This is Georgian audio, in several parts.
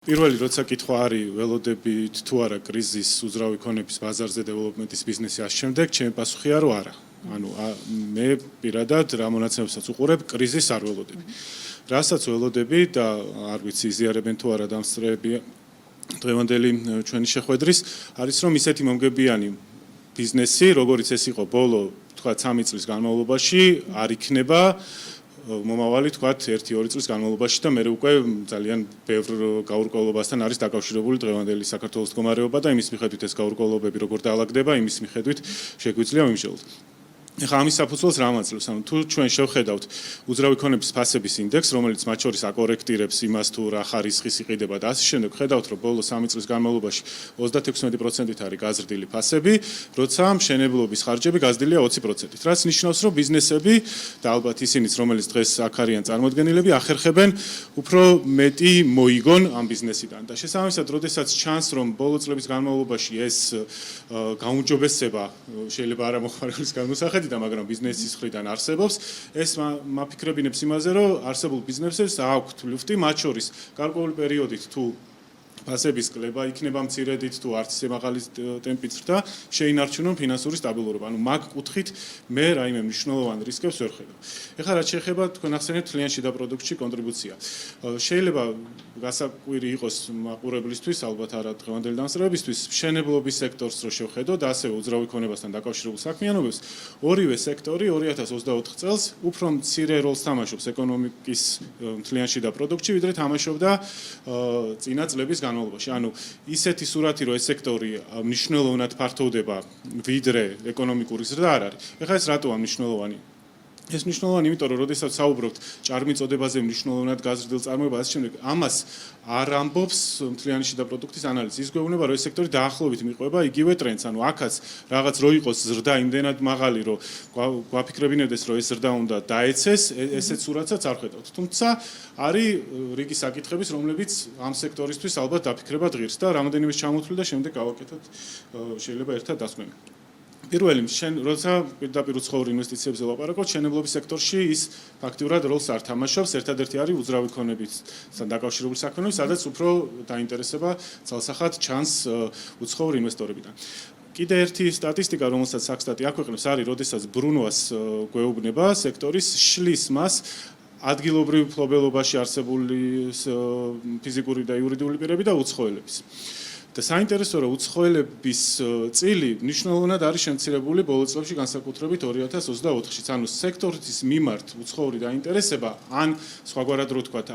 პირველი როცა კითხვა არის ველოდებით თუ არა კრიზის უძრავი ქონების ბაზარზე დეველოპმენტის ბიზნესი ამ შემდეგ ჩემი პასუხია რომ არა. ანუ მე პირადად რა მონაცემებსაც უყურებ კრიზის არ ველოდები. რასაც ველოდები და არ ვიცი იზიარებენ თუ არა დამსწრეები დღევანდელი ჩვენი შეხვედრის არის რომ ისეთი მომგებიანი ბიზნესი როგორც ეს იყო ბოლო თქვა 3 წლის განმავლობაში არ იქნება მომავალი თქვათ 1-2 წლის განმავლობაში და მე უკვე ძალიან ბევრ გაურკვევლობასთან არის დაკავშირებული დღევანდელი საქართველოს მდგომარეობა და იმის მიხედვით ეს გაურკვევლობები როგორ დაალაგდება, იმის მიხედვით შეგვიძლია ვიმსჯელოთ. ეხლა ამის საფუძველს რა მაძლევს? ანუ თუ ჩვენ შევხედავთ უძრავი ქონების ფასების ინდექსს, რომელიც მათ შორის აკორექტირებს იმას თუ რა ხარისხის იყიდება და ასე შემდეგ, ხედავთ რომ ბოლო 3 წლის განმავლობაში 36%-ით არის გაზრდილი ფასები, როცა მშენებლობის ხარჯები გაზრდილია 20%-ით. რაც ნიშნავს, რომ ბიზნესები და ალბათ ისინიც, რომელიც დღეს აქ არიან წარმოდგენილები, ახერხებენ უფრო მეტი მოიგონ ამ ბიზნესიდან. და შესაბამისად, როდესაც ჩანს, რომ ბოლო წლების განმავლობაში ეს გაუმჯობესება შეიძლება არა მოხმარებლის განმოსახედი მაგრამ ბიზნესის მხრიდან არსებობს, ეს მაფიქრებინებს იმაზე, რომ არსებულ ბიზნესებს აქვთ ლუფტი, მათ შორის გარკვეული პერიოდით თუ ფასების კლება იქნება მცირედით თუ არც ისე მაღალი ტემპით ზრდა, შეინარჩუნონ ფინანსური სტაბილურობა. ანუ მაგ კუთხით მე რაიმე მნიშვნელოვან რისკებს ვერ ხედავ. ეხლა რაც შეეხება თქვენ ახსენებთ კლიენტში და პროდუქტში კონტრიბუცია. შეიძლება გასაკვირი იყოს მაყურებლისთვის, ალბათ არა დღევანდელი დამსწრეებისთვის, მშენებლობის სექტორს რო შევხედო და ასევე უძრავი ქონებასთან დაკავშირებულ საქმიანობებს, ორივე სექტორი 2024 წელს უფრო მცირე როლს თამაშობს ეკონომიკის კლიენტში და პროდუქტში, ვიდრე თამაშობდა წინა წლების განმავლობაში. ანუ ისეთი სურათი რომ ეს სექტორი მნიშვნელოვნად ფართოვდება ვიდრე ეკონომიკური ზრდა არ არის. ეხლა ეს რატოა მნიშვნელოვანი? ეს მნიშვნელოვანი, იმიტომ რომ როდესაც საუბრობთ ჭარბმიწოდებაზე მნიშვნელოვნად გაზრდილ წარმოებას, ასე შემდეგ, ამას არ ამბობს მთლიანში და პროდუქტის ანალიზი. ის გვეუბნება, რომ ეს სექტორი დაახლოებით მიყვება იგივე ტრენდს. ანუ აქაც რაღაც რო იყოს ზრდა იმდენად მაღალი, რომ გვაფიქრებინებდეს, რომ ეს ზრდა უნდა დაეცეს, ესეც სურათსაც არ ხედავთ. თუმცა არის რიგი საკითხების, რომლებიც ამ სექტორისთვის ალბათ დაფიქრება ღირს და რამოდენიმე ჩამოთვლი და შემდეგ გავაკეთოთ შეიძლება ერთად დასკვნა. პირველი, როცა პირდაპირ უცხოურ ინვესტიციებზე ვლაპარაკობთ, მშენებლობის სექტორში ის ფაქტიურად როლს არ თამაშობს. ერთადერთი არის უძრავი ქონებისთან დაკავშირებული საქმიანობები, სადაც უფრო დაინტერესება ძალსახად ჩანს უცხოურ ინვესტორებიდან. კიდე ერთი სტატისტიკა, რომელსაც საქსტატი აქვეყნებს, არის, როდესაც ბრუნვას გვეუბნება სექტორის შლის მას ადგილობრივ მფლობელობაში არსებული ფიზიკური და იურიდიული პირები და უცხოელების. და საინტერესოა, რომ უცხოელების წილი მნიშვნელოვნად არის შემცირებული ბოლო წლებში, განსაკუთრებით 2024-ში. ანუ სექტორის მიმართ უცხოური დაინტერესება, ან სხვაგვარად რო ვთქვათ,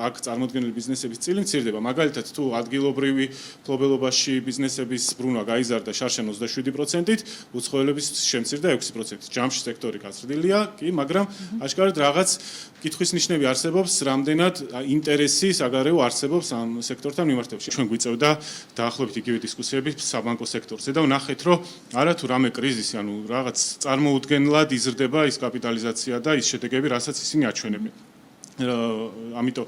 აქ წარმოდგენილი ბიზნესების წილი მცირდება. მაგალითად, თუ ადგილობრივი მფლობელობაში ბიზნესების ბრუნვა გაიზარდა შარშან 27%-ით, უცხოელების შემცირდა 6%-ით. ჯამში სექტორი გაზრდილია, კი, მაგრამ აშკარად რაღაც კითხვის ნიშნები არსებობს, რამდენად ინტერესი საგარეო არსებობს ამ სექტორთან მიმართებაში. ჩვენ გვიწევდა დაახლოებით იგივე დისკუსიები საბანკო სექტორზე და ვნახეთ, რომ არა თუ რამე კრიზისი, ანუ რაღაც წარმოუდგენლად იზრდება ის კაპიტალიზაცია და ის შედეგები, რასაც ისინი აჩვენებენ. ამიტომ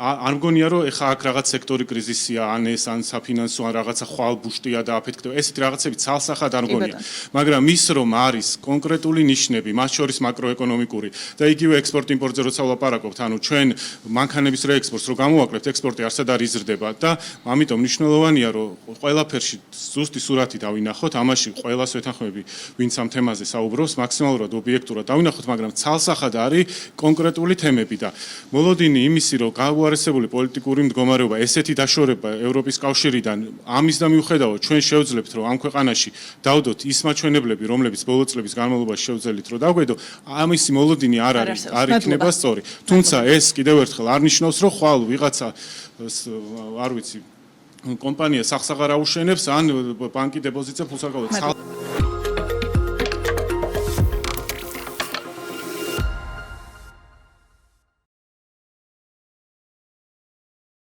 არ მგონია, რომ ეხა აქ რაღაც სექტორი კრიზისია, ან ეს, ან საფინანსო, ან რაღაცა ხვალბუშტია და აფეთქდება. ესეთი რაღაცები ცალსახად არ მგონია. მაგრამ ის, რომ არის კონკრეტული ნიშნები, მათ შორის მაკროეკონომიკური და იგივე ექსპორტ-იმპორტზე როცა ვლაპარაკობთ, ანუ ჩვენ მანქანების რეექსპორტს რო გამოვაკლებთ, ექსპორტი არსად არ იზრდება და ამიტომ მნიშვნელოვანია, რომ ყველაფერში ზუსტი სურათი დავინახოთ, ამაში ყველას ვეთანხმები, ვინც ამ თემაზე საუბრობს, მაქსიმალურად ობიექტურად დავინახოთ, მაგრამ ცალსახად არის კონკრეტული თემები და მოლოდინი იმისი, რომ არესებული პოლიტიკური მდგომარეობა, ესეთი დაშორება ევროპის კავშირიდან, ამის და მიუხედავად ჩვენ შევძლებთ, რომ ამ ქვეყანაში დავდოთ ის მაჩვენებლები, რომლებიც ბოლო წლების განმავლობაში შევძელით, რომ დავგვედო, ამისი მოლოდინი არ არის, არ იქნება სწორი. თუმცა ეს კიდევ ერთხელ არ ნიშნავს, რომ ხვალ ვიღაცა არ ვიცი, კომპანია სახს აღარ აუშენებს, ან ბანკი დეპოზიტზე ფულს არ გაუძლებს.